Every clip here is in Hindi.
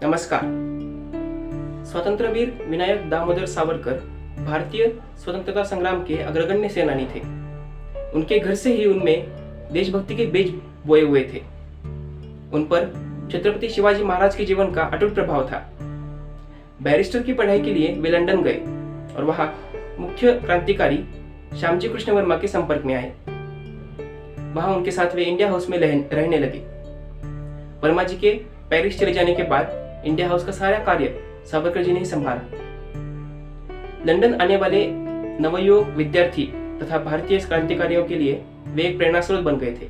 नमस्कार। स्वतंत्र वीर विनायक दामोदर सावरकर भारतीय स्वतंत्रता संग्राम के अग्रगण्य सेनानी थे। उनके घर से ही उनमें देशभक्ति के बीज बोए हुए थे। उन पर छत्रपति शिवाजी महाराज के जीवन का अटूट प्रभाव था। बैरिस्टर की पढ़ाई के लिए वे लंदन गए और वहां मुख्य क्रांतिकारी श्यामजी कृष्ण वर्मा के संपर्क में आए। वहां उनके साथ वे इंडिया हाउस में रहने लगे। वर्मा जी के पेरिस चले जाने के बाद इंडिया हाउस का सारा कार्य सावरकर जी ने ही संभाला। लंदन आने वाले नवयुवक विद्यार्थी तथा भारतीय क्रांतिकारियों के लिए वे एक प्रेरणा स्रोत बन गए थे।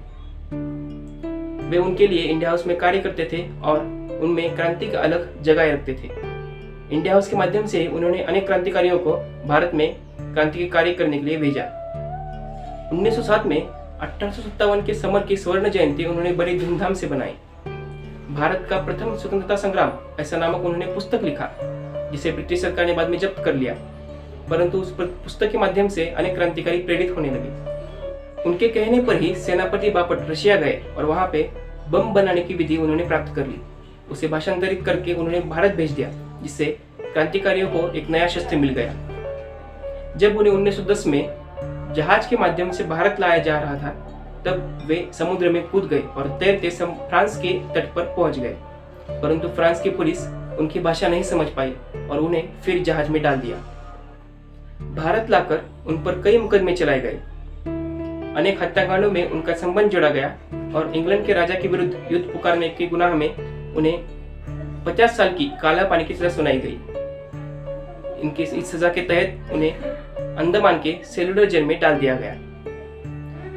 वे उनके लिए इंडिया हाउस में कार्य करते थे और उनमें क्रांति का अलग जगह रखते थे। इंडिया हाउस के माध्यम से उन्होंने अनेक क्रांतिकारियों को भारत में क्रांति के कार्य करने के लिए भेजा। 1907 में 1857 के समर की स्वर्ण जयंती उन्होंने बड़ी धूमधाम से बनाई। भारत का प्रथम स्वतंत्रता संग्राम ऐसा नामक उन्होंने पुस्तक लिखा, जिसे ब्रिटिश सरकार ने बाद में जब्त कर लिया, परंतु उस पुस्तक के माध्यम से अनेक क्रांतिकारी प्रेरित होने लगे। उनके कहने पर ही सेनापति बापट रशिया गए और वहां पे बम बनाने की विधि उन्होंने प्राप्त कर ली। उसे भाषांतरित करके उन्होंने भारत भेज दिया, जिससे क्रांतिकारियों को एक नया शस्त्र मिल गया। जब उन्हें 1910 में जहाज के माध्यम से भारत लाया जा रहा था, तब वे समुद्र में कूद गए और तैरते फ्रांस के तट पर पहुंच गए, परंतु फ्रांस की पुलिस उनकी भाषा नहीं समझ पाई और उन्हें फिर जहाज में डाल दिया। भारत लाकर उन पर कई मुकदमे चलाए गए। अनेक हत्याकांडों में उनका संबंध जोड़ा गया और इंग्लैंड के राजा के विरुद्ध युद्ध पुकारने के गुनाह में उन्हें 50 साल की काला पानी की सजा सुनाई गई। इनकी इस सजा के तहत उन्हें अंडमान के सेलुलर जेल में डाल दिया गया।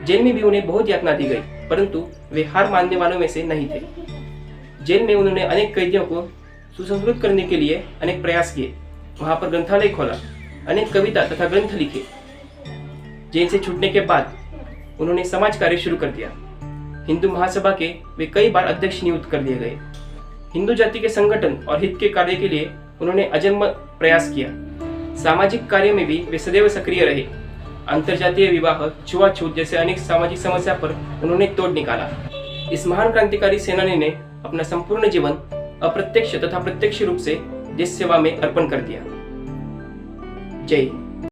जेल में भी उन्हें बहुत यातना दी गई, परंतु वे हार मानने वालों में से नहीं थे। जेल में उन्होंने अनेक कैदियों को सुसंस्कृत करने के लिए अनेक प्रयास किए। वहां पर ग्रंथालय खोला, अनेक कविता तथा ग्रंथ लिखे। जेल से छूटने के बाद उन्होंने समाज कार्य शुरू कर दिया। हिंदू महासभा के वे कई बार अध्यक्ष नियुक्त कर दिए गए। हिंदू जाति के संगठन और हित के कार्य के लिए उन्होंने अजन्म प्रयास किया। सामाजिक कार्य में भी वे सदैव सक्रिय रहे। अंतरजातीय विवाह, छुआछूत जैसे अनेक सामाजिक समस्या पर उन्होंने तोड़ निकाला। इस महान क्रांतिकारी सेनानी ने अपना संपूर्ण जीवन अप्रत्यक्ष तथा प्रत्यक्ष रूप से देश सेवा में अर्पण कर दिया। जय हिंद।